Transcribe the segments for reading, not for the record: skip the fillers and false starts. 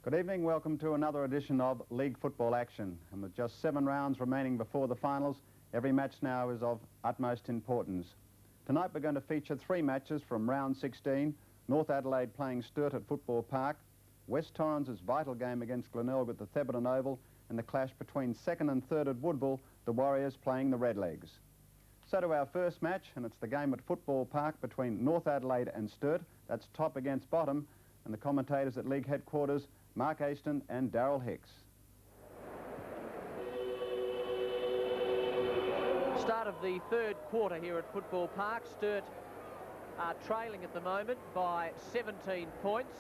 Good evening, welcome to another edition of League Football Action. And with just 7 rounds remaining before the finals, every match now is of utmost importance. Tonight we're going to feature 3 matches from round 16, North Adelaide playing Sturt at Football Park, West Torrens' vital game against Glenelg at the Thebarton Oval, and the clash between 2nd and 3rd at Woodville, the Warriors playing the Redlegs. So to our first match, and it's the game at Football Park between North Adelaide and Sturt. That's top against bottom, and the commentators at League headquarters, Mark Aston and Darryl Hicks. Start of the 3rd quarter here at Football Park. Sturt are trailing at the moment by 17 points.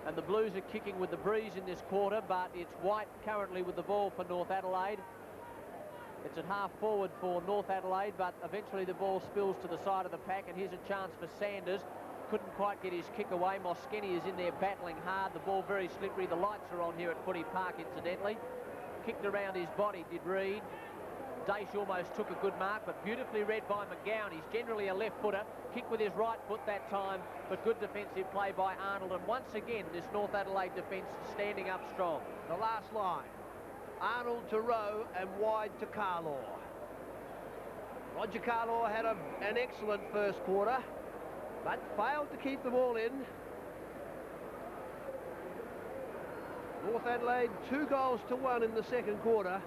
And the Blues are kicking with the breeze in this quarter, but it's White currently with the ball for North Adelaide. It's at half forward for North Adelaide, but eventually the ball spills to the side of the pack, and here's a chance for Sanders. Couldn't quite get his kick away. Moskeny is in there battling hard. The ball very slippery. The lights are on here at Footy Park, incidentally. Kicked around his body, did Reid. Dace almost took a good mark, but beautifully read by McGowan. He's generally a left footer. Kicked with his right foot that time, but good defensive play by Arnold. And once again, this North Adelaide defence standing up strong. The last line. Arnold to Rowe and wide to Carlaw. Roger Carlaw had an excellent first quarter, but failed to keep the ball in. North Adelaide 2-1 in the second quarter,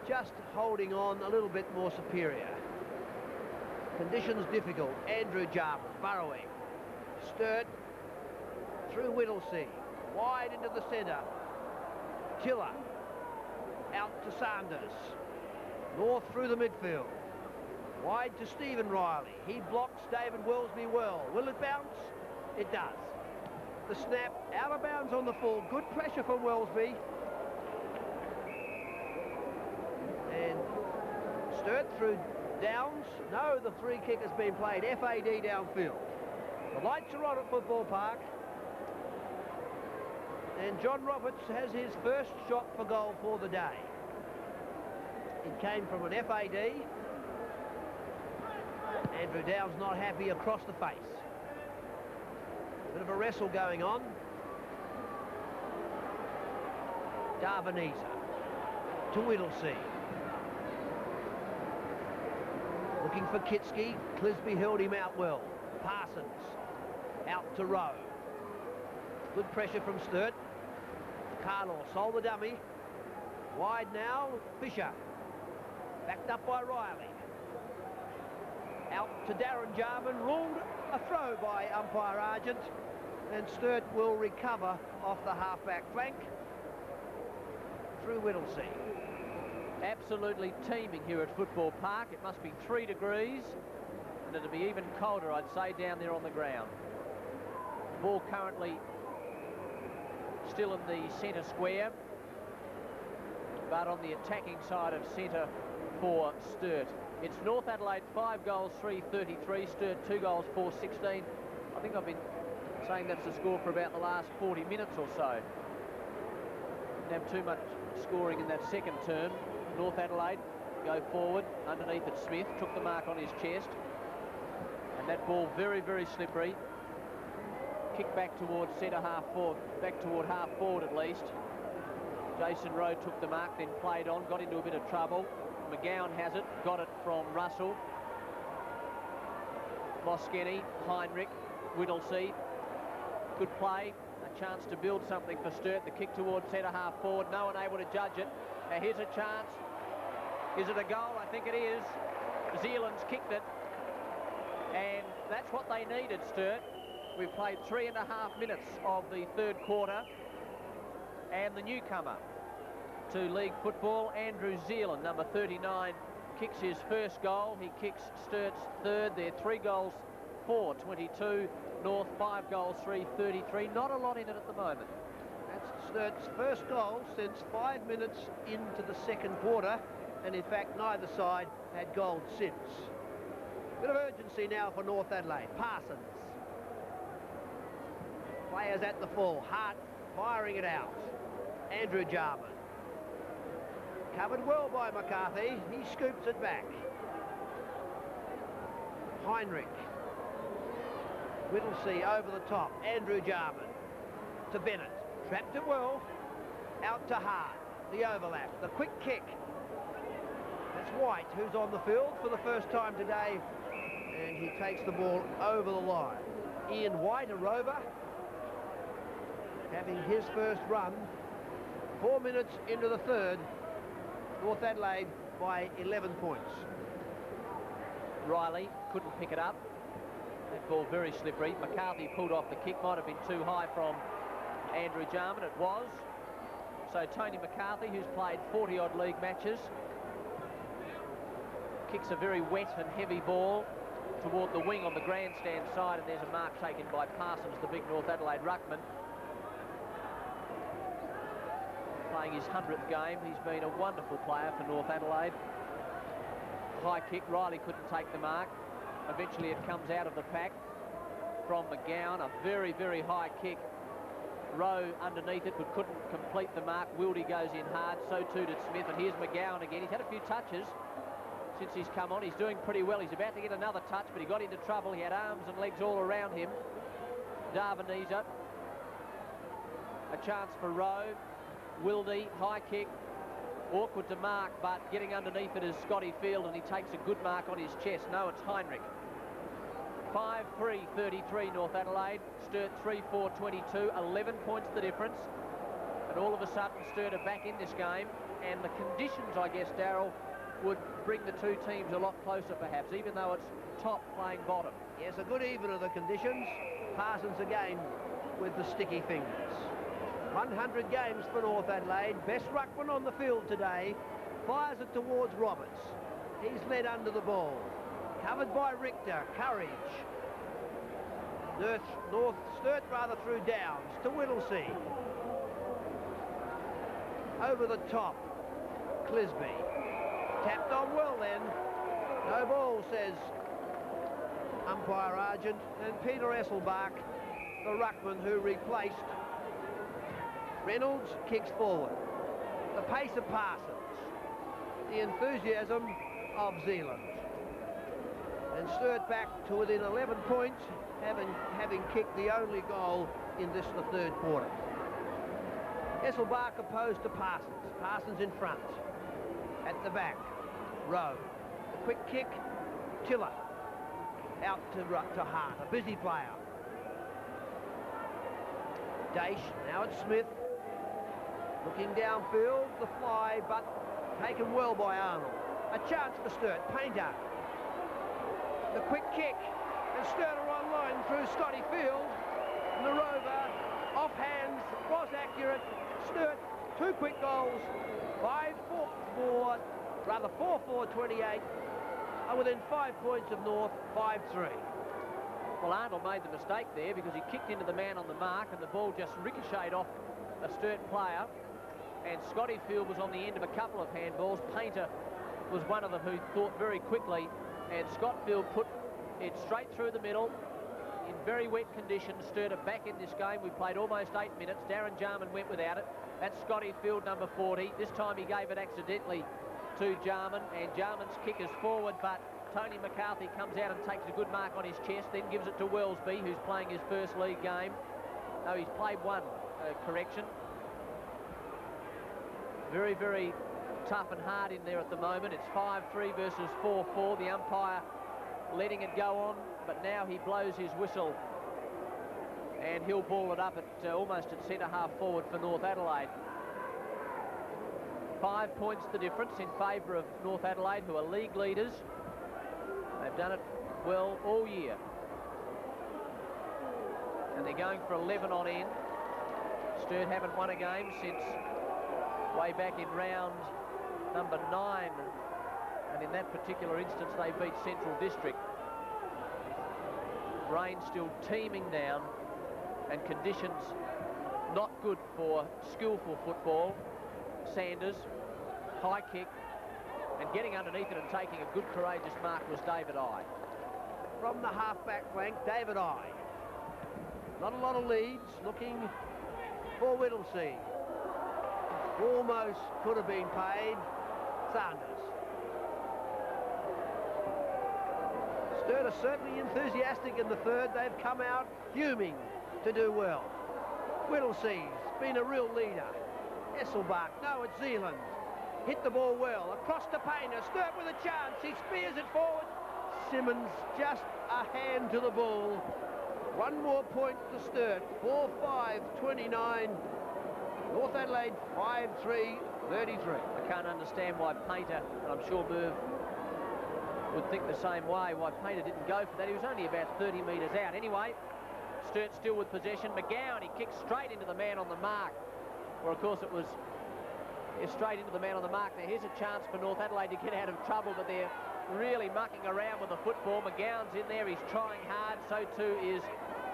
just holding on a little bit more superior. Conditions difficult. Andrew Jarman burrowing. Sturt through Whittlesea, wide into the centre. Tiller out to Sanders. North through the midfield. Wide to Stephen Riley. He blocks David Wellesby well. Will it bounce? It does. The snap out of bounds on the full. Good pressure from Wellesby. And Sturt through Downs. No, the free kick has been played. FAD downfield. The lights are on at Football Park. And John Roberts has his first shot for goal for the day. It came from an FAD. Andrew Downs not happy across the face. Bit of a wrestle going on. Darvanese to Whittlesea. Looking for Kitsky. Clisby held him out well. Parsons out to Rowe. Good pressure from Sturt. Carlaw sold the dummy. Wide now, Fisher. Backed up by Riley. Out to Darren Jarman. Ruled a throw by umpire Argent. And Sturt will recover off the half-back flank through Whittlesea. Absolutely teeming here at Football Park. It must be 3 degrees, and it'll be even colder, I'd say, down there on the ground. Ball currently still in the centre square, but on the attacking side of centre for Sturt. It's North Adelaide 5 goals, 3-33. Sturt 2 goals, 4-16. I think I've been saying that's the score for about the last 40 minutes or so. Didn't have too much scoring in that second term. North Adelaide go forward underneath it. Smith took the mark on his chest, and that ball very, very slippery. Kick back towards centre half forward, back toward half forward at least. Jason Rowe took the mark, then played on, got into a bit of trouble. McGowan has it, got it from Russell. Moskeny, Heinrich, Whittlesea. Good play, a chance to build something for Sturt. The kick towards centre half forward, no one able to judge it. Now here's a chance. Is it a goal? I think it is. Zealand's kicked it, and that's what they needed, Sturt. We've played 3.5 minutes of the 3rd quarter, and the newcomer to league football, Andrew Zealand, number 39, kicks his first goal. He kicks Sturt's 3rd. They're 3 goals, 4-22. North 5 goals, 3-33. Not a lot in it at the moment. That's Sturt's first goal since 5 minutes into the second quarter, and in fact neither side had goals since. Bit of urgency now for North Adelaide. Parsons. Players at the full. Hart firing it out. Andrew Jarman. Covered well by McCarthy. He scoops it back. Heinrich. Whittlesea over the top. Andrew Jarman to Bennett. Trapped it well. Out to Hart. The overlap. The quick kick. That's White, who's on the field for the first time today. And he takes the ball over the line. Ian White, a rover, having his first run. 4 minutes into the third. North Adelaide by 11 points. Riley couldn't pick it up. That ball very slippery. McCarthy pulled off the kick. Might have been too high from Andrew Jarman. It was. So Tony McCarthy, who's played 40-odd league matches, kicks a very wet and heavy ball toward the wing on the grandstand side, and there's a mark taken by Parsons, the big North Adelaide ruckman. Playing his 100th game. He's been a wonderful player for North Adelaide. High kick. Riley couldn't take the mark. Eventually it comes out of the pack from McGowan. A very, very high kick. Rowe underneath it, but couldn't complete the mark. Wildy goes in hard. So too did Smith. And here's McGowan again. He's had a few touches since he's come on. He's doing pretty well. He's about to get another touch, but he got into trouble. He had arms and legs all around him. Darvaniza. A chance for Rowe. Wildy, high kick. Awkward to mark, but getting underneath it is Scotty Field, and he takes a good mark on his chest. No, it's Heinrich. 5-3-33 North Adelaide. Sturt 3-4-22. 11 points the difference. And all of a sudden Sturt are back in this game. And the conditions, I guess, Darryl, would bring the two teams a lot closer perhaps, even though it's top playing bottom. Yes, a good even of the conditions. Parsons again with the sticky fingers. 100 games for North Adelaide. Best ruckman on the field today. Fires it towards Roberts. He's led under the ball. Covered by Richter. Courage. Sturt rather through Downs to Whittlesey. Over the top. Clisby. Tapped on well then. No ball, says umpire Argent. And Peter Esselbach, the ruckman who replaced Reynolds, kicks forward. The pace of Parsons. The enthusiasm of Zealand. And Sturt back to within 11 points, having kicked the only goal in the third quarter. Esselbach opposed to Parsons. Parsons in front. At the back, Rowe. The quick kick, Tiller. Out to Hart, a busy player. Daish, now it's Smith. Looking downfield, the fly, but taken well by Arnold. A chance for Sturt. Painter. The quick kick. And Sturt are on line through Scotty Field. And the rover, off hands, was accurate. Sturt, 2 quick goals. 4-4-28. Are within 5 points of North, 5-3. Well, Arnold made the mistake there because he kicked into the man on the mark and the ball just ricocheted off a Sturt player. And Scotty Field was on the end of a couple of handballs. Painter was one of them who thought very quickly, and Scotfield put it straight through the middle in very wet conditions. Sturt are back in this game. We played almost 8 minutes. Darren Jarman went without it. That's Scotty Field, number 40. This time he gave it accidentally to Jarman, and Jarman's kick is forward, but Tony McCarthy comes out and takes a good mark on his chest, then gives it to Wellesby, who's playing his first league game. No, he's played one, correction. Very, very tough and hard in there at the moment. It's 5-3 versus 4-4. The umpire letting it go on, but now he blows his whistle and he'll ball it up at almost at centre half forward for North Adelaide. 5 points the difference in favour of North Adelaide, who are league leaders. They've done it well all year. And they're going for 11 on end. Sturt haven't won a game since way back in round number 9, and in that particular instance they beat Central District. Rain still teeming down and conditions not good for skillful football. Sanders, high kick, and getting underneath it and taking a good courageous mark was David I. From the half-back flank, David I. Not a lot of leads, looking for Whittlesey. Almost could have been paid. Sanders. Sturt are certainly enthusiastic in the third. They've come out fuming to do well. Whittlesea's been a real leader. Esselbach, no, it's Zealand. Hit the ball well, across to Painter. Sturt with a chance, he spears it forward. Simmons just a hand to the ball. One more point to Sturt, 4-5-29. North Adelaide 5-3-33. I can't understand why Painter, and I'm sure Merv would think the same way, why Painter didn't go for that. He was only about 30 metres out. Anyway, Sturt still with possession. McGowan, he kicks straight into the man on the mark. Or, of course, it was straight into the man on the mark. Now, here's a chance for North Adelaide to get out of trouble, but they're really mucking around with the football. McGowan's in there. He's trying hard. So, too, is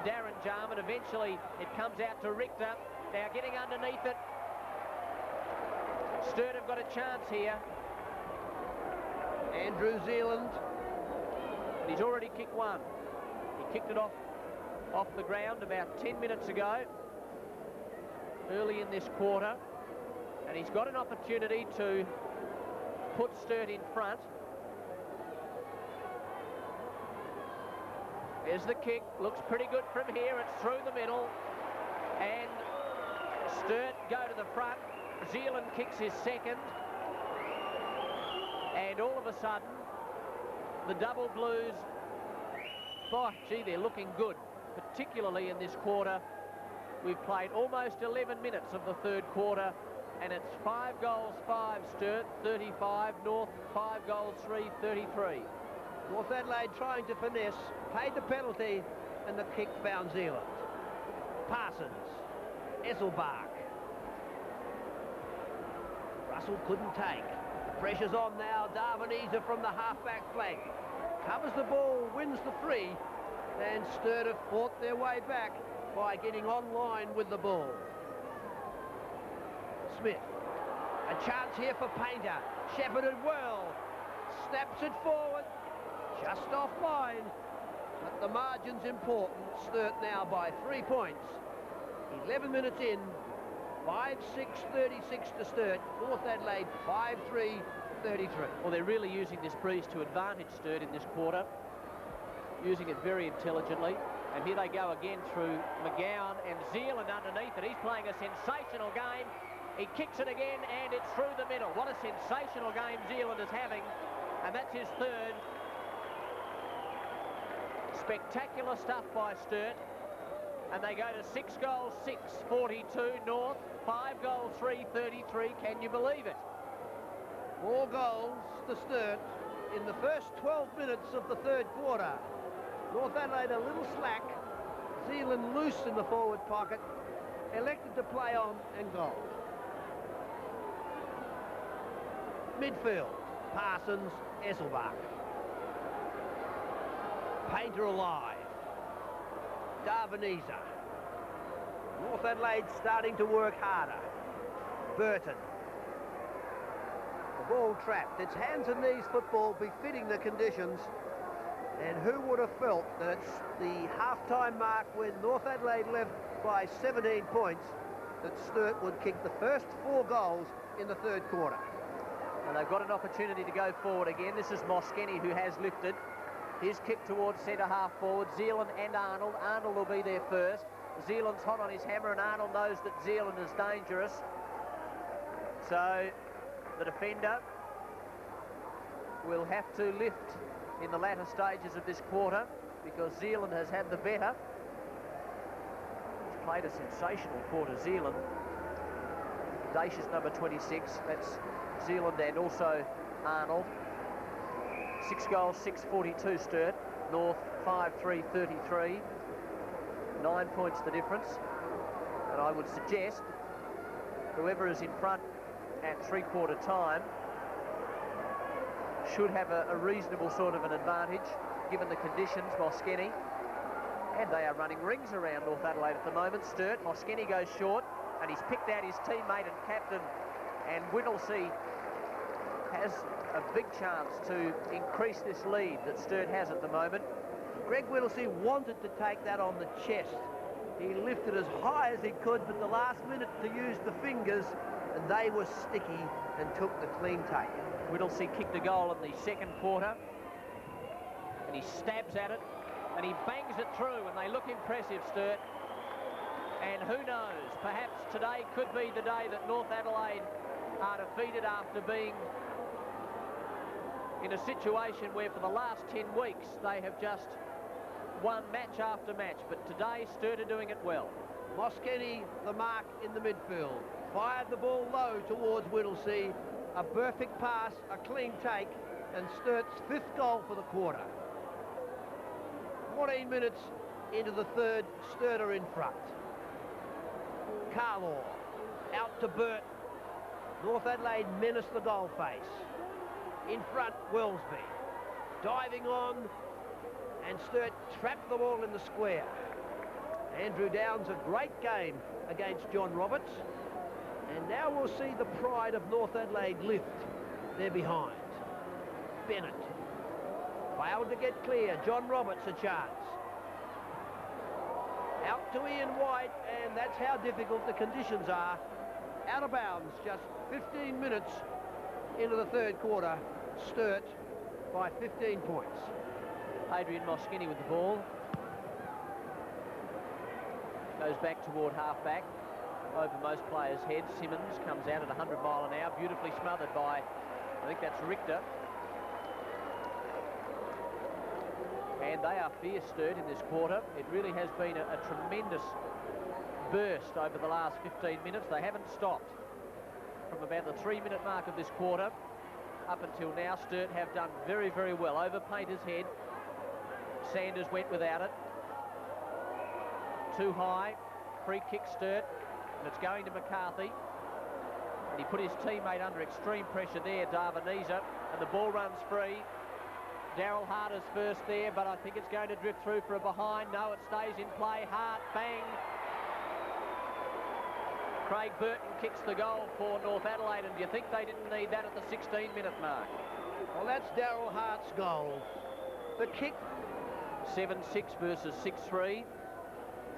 Darren Jarman. Eventually, it comes out to Richter. Now getting underneath it. Sturt have got a chance here. Andrew Zealand. And he's already kicked one. He kicked it off the ground about 10 minutes ago, early in this quarter. And he's got an opportunity to put Sturt in front. There's the kick. Looks pretty good from here. It's through the middle. And Sturt go to the front. Zealand kicks his second. And all of a sudden, the double blues, oh, gee, they're looking good, particularly in this quarter. We've played almost 11 minutes of the third quarter, and it's 5 goals, 5 Sturt, 35. North, 5 goals, 3, 33. North Adelaide trying to finesse, paid the penalty, and the kick found Zealand. Parsons. Esselbach. Russell couldn't take. The pressure's on now. Darviniza from the half-back flank. Covers the ball, wins the free. And Sturt have fought their way back by getting online with the ball. Smith. A chance here for Painter. Shepherded well. Snaps it forward. Just offline. But the margin's important. Sturt now by 3 points. 11 minutes in, 5-6-36 to Sturt. North Adelaide 5-3-33. Well, they're really using this breeze to advantage Sturt in this quarter, using it very intelligently. And here they go again through McGowan and Zealand underneath it. He's playing a sensational game. He kicks it again, and it's through the middle. What a sensational game Zealand is having, and that's his third. Spectacular stuff by Sturt. And they go to 6 goals, 6-42 North, 5 goals, 3-33. Can you believe it? 4 goals to Sturt in the first 12 minutes of the third quarter. North Adelaide a little slack. Zealand loose in the forward pocket. Elected to play on and goal. Midfield. Parsons, Esselbach. Painter alive. Darviniza. North Adelaide starting to work harder. Burton. The ball trapped. It's hands and knees football befitting the conditions. And who would have felt that it's the half-time mark when North Adelaide left by 17 points that Sturt would kick the first 4 goals in the third quarter. And they've got an opportunity to go forward again. This is Moskeny who has lifted. His kick towards centre-half forward. Zealand and Arnold. Arnold will be there first. Zealand's hot on his hammer, and Arnold knows that Zealand is dangerous. So the defender will have to lift in the latter stages of this quarter because Zealand has had the better. He's played a sensational quarter, Zealand. Dacia's number 26. That's Zealand and also Arnold. 6 goals, 6-42 Sturt. North 5-3-33. 9 points the difference. And I would suggest whoever is in front at three-quarter time should have a reasonable sort of an advantage given the conditions. Moskeny, and they are running rings around North Adelaide at the moment. Sturt. Moskeny goes short, and he's picked out his teammate and captain, and Whittlesey has a big chance to increase this lead that Sturt has at the moment. Greg Whittlesey wanted to take that on the chest. He lifted as high as he could, but the last minute to use the fingers, and they were sticky and took the clean take. Whittlesey kicked a goal in the second quarter, and he stabs at it, and he bangs it through, and they look impressive, Sturt. And who knows, perhaps today could be the day that North Adelaide are defeated after being in a situation where for the last 10 weeks they have just won match after match. But today, Sturt are doing it well. Moskeny, the mark in the midfield. Fired the ball low towards Whittlesea. A perfect pass, a clean take, and Sturt's 5th goal for the quarter. 14 minutes into the third, Sturt are in front. Carlaw out to Burt. North Adelaide menace the goal face. In front, Wellesby. Diving on, and Sturt trapped the ball in the square. Andrew Downs, a great game against John Roberts. And now we'll see the pride of North Adelaide lift. They're behind. Bennett. Failed to get clear. John Roberts a chance. Out to Ian White, and that's how difficult the conditions are. Out of bounds, just 15 minutes into the third quarter. Sturt by 15 points. Adrian Moskeny with the ball. Goes back toward half-back. Over most players' heads. Simmons comes out at 100 mile an hour. Beautifully smothered by, I think that's Richter. And they are fierce, Sturt, in this quarter. It really has been a tremendous burst over the last 15 minutes. They haven't stopped. From about the 3-minute mark of this quarter up until now, Sturt have done very, very well. Over Painter's head. Sanders went without it. Too high. Free kick, Sturt. And it's going to McCarthy. And he put his teammate under extreme pressure there, Darvanisa. And the ball runs free. Daryl Hart is first there, but I think it's going to drift through for a behind. No, it stays in play. Hart, bang. Craig Burton kicks the goal for North Adelaide, and do you think they didn't need that at the 16-minute mark? Well, that's Daryl Hart's goal. The kick. 7-6 versus 6-3.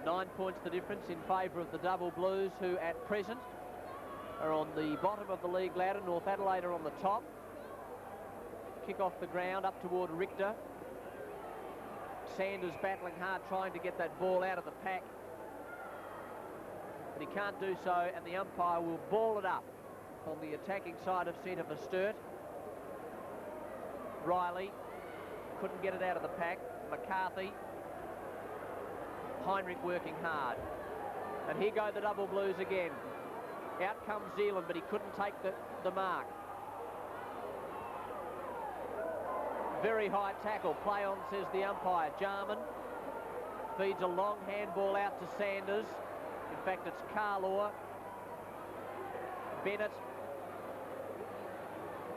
9 points the difference in favour of the Double Blues, who at present are on the bottom of the league ladder. North Adelaide are on the top. Kick off the ground up toward Richter. Sanders battling hard, trying to get that ball out of the pack. But he can't do so, and the umpire will ball it up on the attacking side of centre for Sturt. Riley couldn't get it out of the pack. McCarthy. Heinrich working hard. And here go the Double Blues again. Out comes Zealand, but he couldn't take the mark. Very high tackle. Play on, says the umpire. Jarman feeds a long handball out to Sanders. In fact, it's Carlaw. Bennett.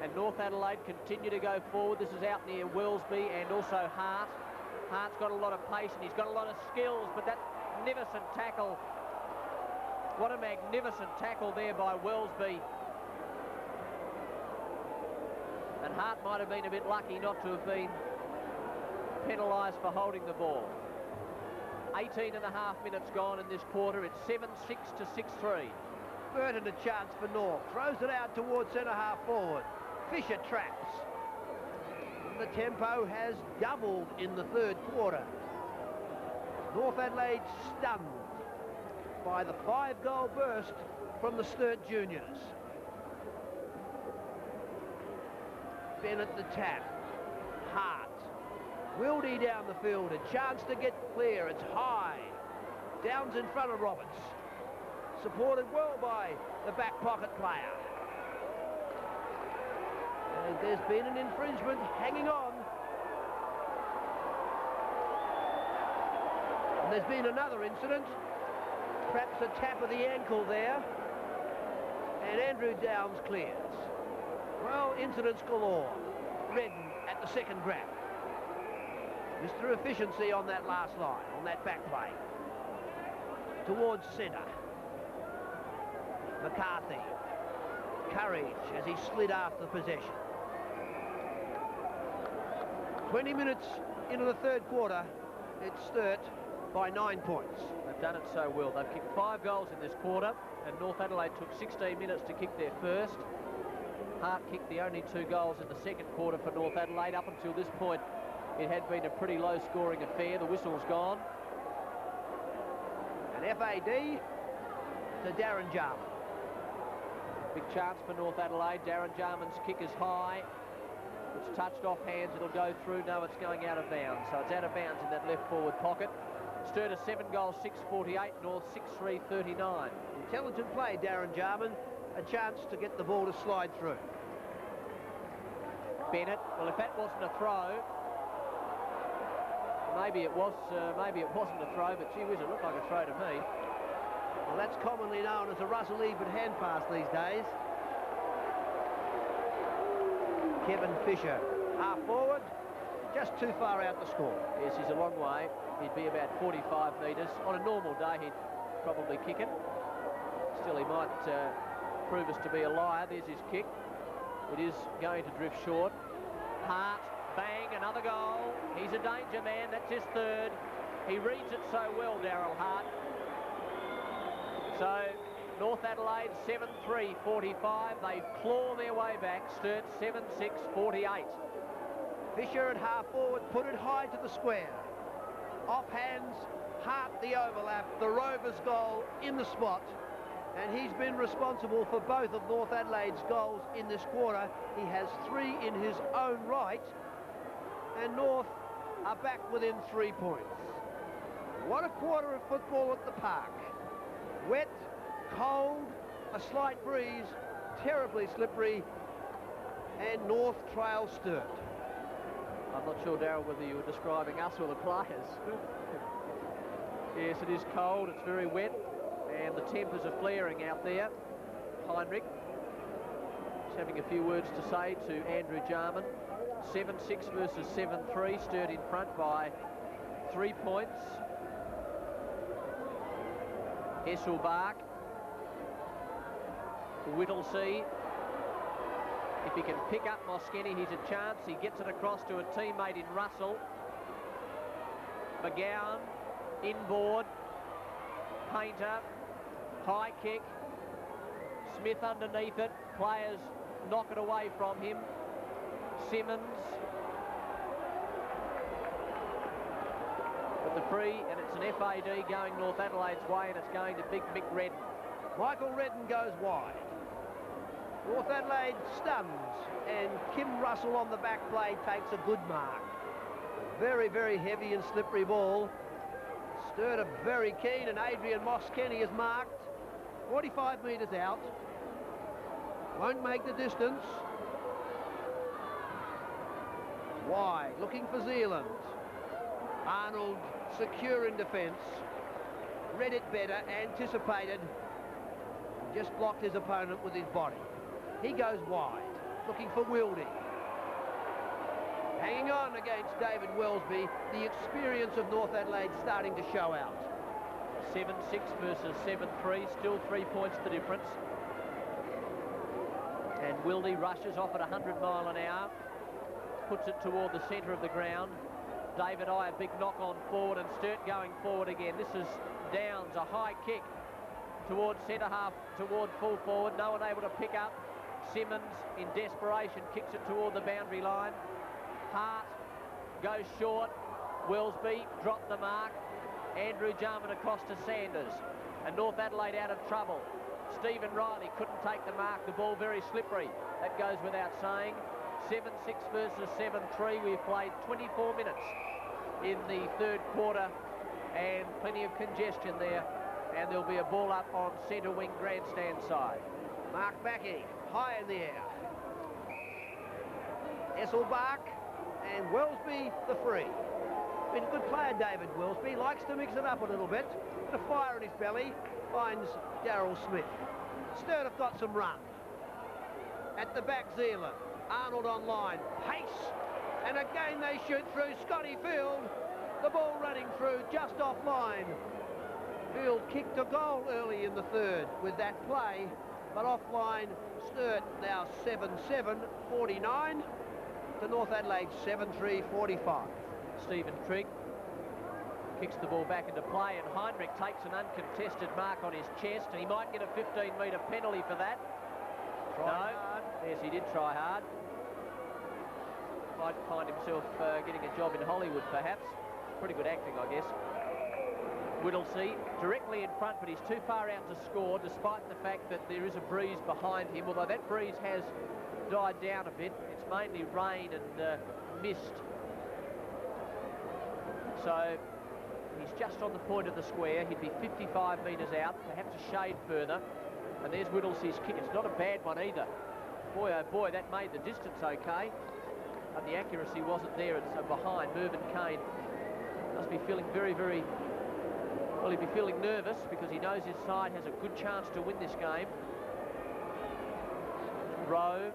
And North Adelaide continue to go forward. This is out near Wellesby and also Hart. Hart's got a lot of pace and he's got a lot of skills, but that magnificent tackle. What a magnificent tackle there by Wellesby. And Hart might have been a bit lucky not to have been penalised for holding the ball. 18 and a half minutes gone in this quarter. It's 7-6 to 6-3. Burton a chance for North. Throws it out towards centre-half forward. Fisher traps. The tempo has doubled in the third quarter. North Adelaide stunned by the 5-goal burst from the Sturt juniors. Bennett the tap. Hart. Wildy down the field. A chance to get clear. It's high. Downs in front of Roberts. Supported well by the back pocket player. And there's been an infringement hanging on. And there's been another incident. Perhaps a tap of the ankle there. And Andrew Downs clears. Well, incidents galore. Redden at the second grab. Mr. Efficiency on that last line, on that back play. Towards centre. McCarthy. Courage as he slid after possession. 20 minutes into the third quarter, it's Sturt by 9 points. They've done it so well. They've kicked 5 goals in this quarter, and North Adelaide took 16 minutes to kick their first. Hart kicked the only 2 goals in the second quarter for North Adelaide. Up until this point, it had been a pretty low-scoring affair. The whistle's gone. And An FAD to Darren Jarman. Big chance for North Adelaide. Darren Jarman's kick is high. It's touched off hands. It'll go through. No, it's going out of bounds. So it's out of bounds in that left forward pocket. Sturt a 7 goals, 6.48. North 6.339. Intelligent play, Darren Jarman. A chance to get the ball to slide through. Bennett. Well, if that wasn't a throw, maybe it was. Maybe it wasn't a throw, but gee whiz, it looked like a throw to me. Well, that's commonly known as a Russell Ebert hand pass these days. Kevin Fisher, half forward, just too far out to score. Yes, he's a long way. He'd be about 45 metres. On a normal day, he'd probably kick it. Still, he might prove us to be a liar. There's his kick. It is going to drift short. Hart, bang, another goal. He's a danger man. That's his third. He reads it so well, Darryl Hart. So, North Adelaide 7-3-45. They claw their way back. Sturt 7-6-48. Fisher at half forward, put it high to the square. Off hands, Hart the overlap, the Rovers goal in the spot. And he's been responsible for both of North Adelaide's goals in this quarter. He has 3 in his own right. And North are back within 3 points. What a quarter of football at the park. Wet, cold, a slight breeze, terribly slippery, and North trail Sturt. I'm not sure, Darryl, whether you were describing us or the players. Yes, it is cold, it's very wet, and the tempers are flaring out there. Heinrich is having a few words to say to Andrew Jarman. 7-6 versus 7-3, Sturt in front by 3 points. Esselbach, Whittlesey. If he can pick up Moskeny, he's a chance. He gets it across to a teammate in Russell. McGowan, inboard. Painter, high kick. Smith underneath it. Players knock it away from him. Simmons. With the free, and it's an FAD going North Adelaide's way, and it's going to Big Mick Redden. Michael Redden goes wide. North Adelaide stuns, and Kim Russell on the back play takes a good mark. Very, very heavy and slippery ball. Sturt are very keen, and Adrian Moskeny is marked 45 metres out. Won't make the distance. Wide, looking for Zealand. Arnold secure in defence. Read it better, anticipated. Just blocked his opponent with his body. He goes wide, looking for Wildy. Hanging on against David Wellesby. The experience of North Adelaide starting to show out. 7-6 versus 7-3, still 3 points the difference. And Wildy rushes off at 100 mile an hour, puts it toward the centre of the ground. David I, a big knock on forward, and Sturt going forward again. This is Downs, a high kick towards centre half, toward full forward. No one able to pick up. Simmons, in desperation, kicks it toward the boundary line. Hart goes short. Wellesby dropped the mark. Andrew Jarman across to Sanders. And North Adelaide out of trouble. Stephen Riley couldn't take the mark. The ball very slippery. That goes without saying. 7-6 versus 7-3. We've played 24 minutes in the third quarter, and plenty of congestion there. And there'll be a ball up on centre wing grandstand side. Mark Mackey, high in the air. Esselbach and Wellesby the free. Been a good player, David Wellesby. Likes to mix it up a little bit. Bit of fire in his belly. Finds Darryl Smith. Sturt have got some run. At the back, Zealand. Arnold on line. Pace. And again they shoot through. Scotty Field. The ball running through just offline. Field kicked a goal early in the third with that play, but offline. Sturt now 7-7, 49 to North Adelaide 7-3, 45. Stephen Trigg kicks the ball back into play, and Heinrich takes an uncontested mark on his chest, and he might get a 15-metre penalty for that. Try hard. Yes, he did try hard. Might find himself getting a job in Hollywood, perhaps. Pretty good acting, I guess. Whittlesey directly in front, but he's too far out to score, despite the fact that there is a breeze behind him, although that breeze has died down a bit. It's mainly rain and mist. So he's just on the point of the square. He'd be 55 metres out, perhaps a shade further. And there's Whittlesey's kick. It's not a bad one either. Boy, oh boy, that made the distance okay. And the accuracy wasn't there. It's behind. Mervyn Kane must be feeling very, well, he'd be feeling nervous because he knows his side has a good chance to win this game. Rowe.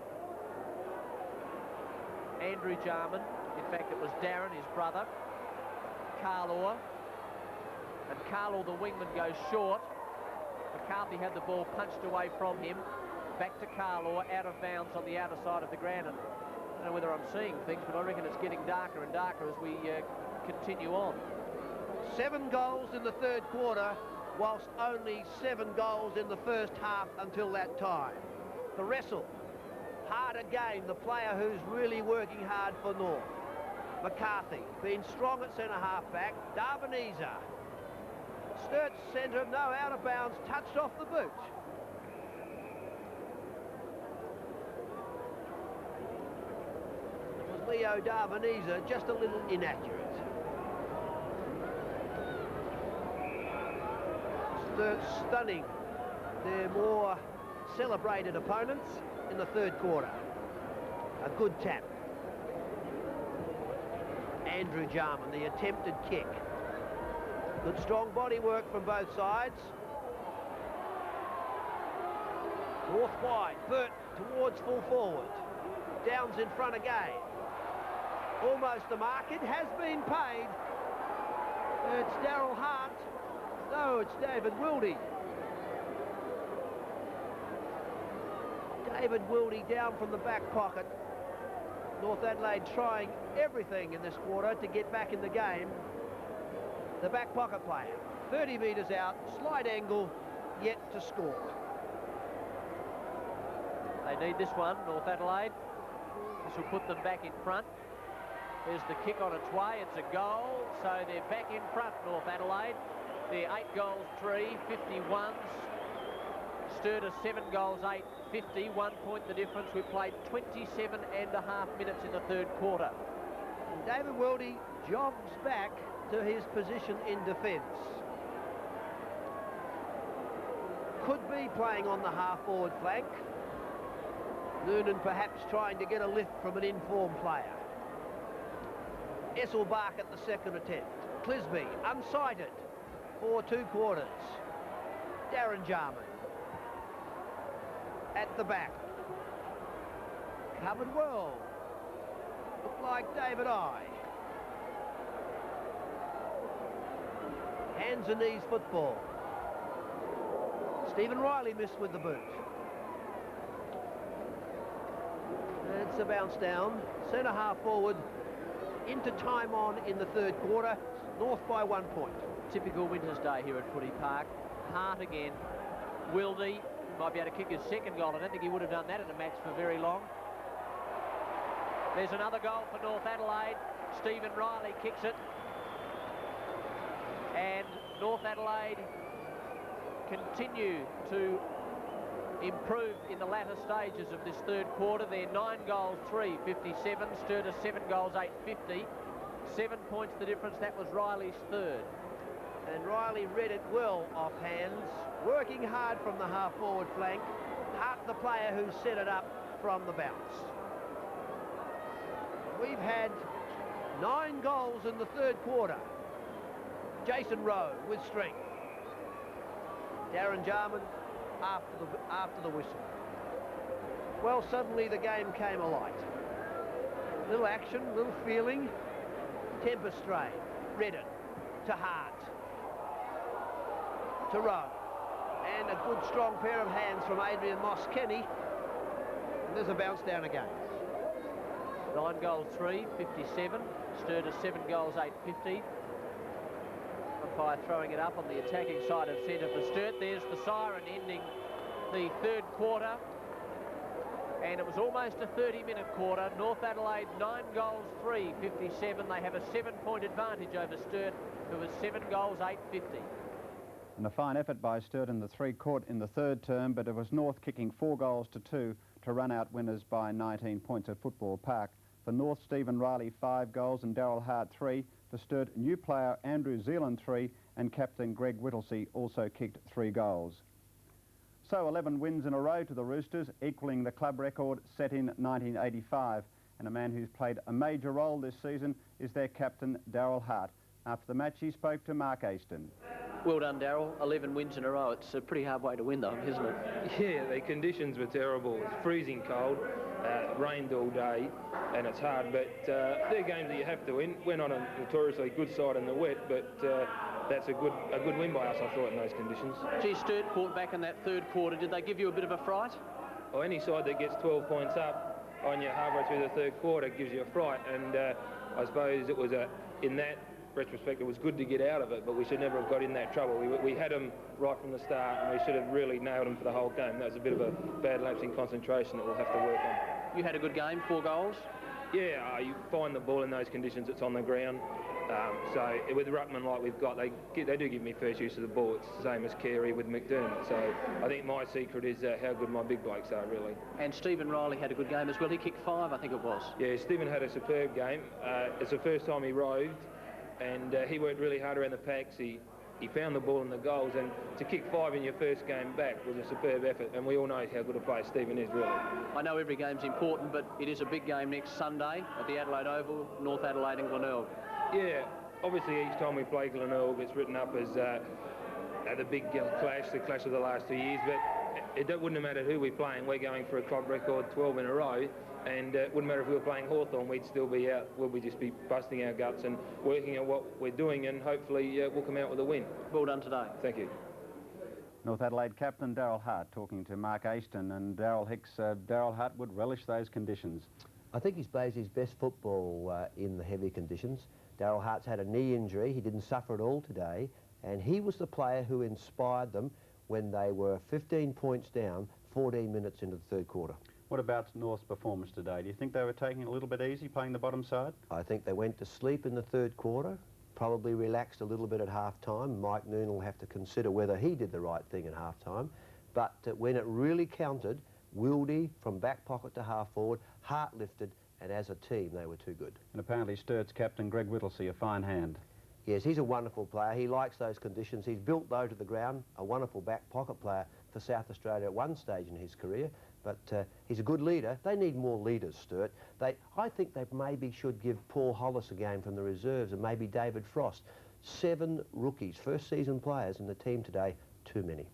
Andrew Jarman. In fact, it was Darren, his brother. Carlaw. And Carlaw, the wingman, goes short. McCarthy had the ball punched away from him. Back to Carlaw, out of bounds on the outer side of the ground. And I don't know whether I'm seeing things, but I reckon it's getting darker and darker as we continue on. 7 goals in the third quarter, whilst only 7 goals in the first half until that time. The wrestle. Hard again, the player who's really working hard for North. McCarthy, being strong at centre-half back. Darvanese. Sturt centre, no, out of bounds, touched off the boot. It was Leo Darvanese, just a little inaccurate. Sturt stunning their more celebrated opponents in the third quarter. A good tap. Andrew Jarman, the attempted kick. Good strong body work from both sides. North wide, Burt towards full forward. Downs in front again. Almost a mark. It has been paid. It's Darryl Hart. No, it's David Wildy. David Wildy down from the back pocket. North Adelaide trying everything in this quarter to get back in the game. The back pocket player, 30 metres out, slight angle, yet to score. They need this one, North Adelaide. This will put them back in front. There's the kick on its way. It's a goal, so they're back in front, North Adelaide. They're 8 goals, 3, 51s. Sturt 7 goals, 8, 50. 1 point the difference. We've played 27 and a half minutes in the third quarter. And David Wildy jogs back to his position in defence. Could be playing on the half-forward flank. Noonan perhaps trying to get a lift from an informed player. Esselbach at the second attempt. Clisby unsighted for 2 quarters. Darren Jarman at the back. Covered well. Looked like David I. Hands and knees football. Stephen Riley missed with the boot. It's a bounce down. Centre half forward into time on in the third quarter. North by 1 point. Typical winter's day here at Footy Park. Hart again. Wildy might be able to kick his second goal. I don't think he would have done that in a match for very long. There's another goal for North Adelaide. Stephen Riley kicks it. And North Adelaide continue to improve in the latter stages of this third quarter. They're 9 goals, 3, 57. Sturt 7 goals, 8, 50. 7 points the difference. That was Riley's third. And Riley read it well off hands, working hard from the half-forward flank. Hart, the player who set it up from the bounce. We've had 9 goals in the third quarter. Jason Rowe with strength. Darren Jarman after the whistle. Well, suddenly the game came alight. Little action, little feeling. Temper strain. Redden to Hart. To Rowe. And a good strong pair of hands from Adrian Moss-Kenny. And there's a bounce down again. 9 goals, 3, 57. Sturt 7 goals, 8, 50. Umpire throwing it up on the attacking side of centre for Sturt. There's the siren ending the third quarter. And it was almost a 30-minute quarter. North Adelaide 9 goals, 3, 57. They have a 7-point advantage over Sturt, who was 7 goals, 8, 50. And a fine effort by Sturt in the three-court in the third term, but it was North kicking 4 goals to 2 to run out winners by 19 points at Football Park. For North, Stephen Riley 5 goals and Darryl Hart 3. For Sturt, new player Andrew Zealand 3 and captain Greg Whittlesey also kicked 3 goals. So 11 wins in a row to the Roosters, equalling the club record set in 1985. And a man who's played a major role this season is their captain, Darryl Hart. After the match, he spoke to Mark Aston. Well done, Darryl. 11 wins in a row. It's a pretty hard way to win, though, isn't it? Yeah, the conditions were terrible. It's freezing cold, rained all day, and it's hard. But they're games that you have to win. We're not a notoriously good side in the wet, but that's a good win by us, I thought, in those conditions. Gee, Sturt fought back in that third quarter. Did they give you a bit of a fright? Well, any side that gets 12 points up on you halfway through the third quarter gives you a fright. And I suppose it was in that retrospect, it was good to get out of it, but we should never have got in that trouble. We had them right from the start, and we should have really nailed them for the whole game. That was a bit of a bad lapse in concentration that we'll have to work on. You had a good game, 4 goals? Yeah, you find the ball in those conditions, it's on the ground. So with ruckman like we've got, they do give me first use of the ball. It's the same as Carey with McDermott. So I think my secret is how good my big blokes are, really. And Stephen Riley had a good game as well. He kicked 5, I think it was. Yeah, Stephen had a superb game. It's the first time he roved, and he worked really hard around the packs. He found the ball in the goals, and to kick 5 in your first game back was a superb effort, and we all know how good a player Stephen is, really. I know every game's important, but it is a big game next Sunday at the Adelaide Oval, North Adelaide and Glenelg. Yeah, obviously each time we play Glenelg, it's written up as the big clash, the clash of the last 2 years, but it wouldn't have mattered who we're playing. We're going for a club record 12 in a row, and it wouldn't matter if we were playing Hawthorn, we'd still be out. We'd just be busting our guts and working at what we're doing, and hopefully we'll come out with a win. Well done today. Thank you. North Adelaide captain Darryl Hart talking to Mark Aston, and Darryl Hicks, Darryl Hart would relish those conditions. I think he's played his best football in the heavy conditions. Darryl Hart's had a knee injury. He didn't suffer at all today, and he was the player who inspired them when they were 15 points down 14 minutes into the third quarter. What about North's performance today? Do you think they were taking it a little bit easy, playing the bottom side? I think they went to sleep in the third quarter, probably relaxed a little bit at half-time. Mike Noon will have to consider whether he did the right thing at half-time. But when it really counted, Wildy from back pocket to half-forward, Hart lifted, and as a team, they were too good. And apparently Sturt's captain, Greg Whittlesey, a fine hand. Yes, he's a wonderful player. He likes those conditions. He's built low to the ground, a wonderful back pocket player for South Australia at one stage in his career. But he's a good leader. They need more leaders, Sturt. I think they maybe should give Paul Hollis a game from the reserves, and maybe David Frost. 7 rookies, first season players in the team today, too many.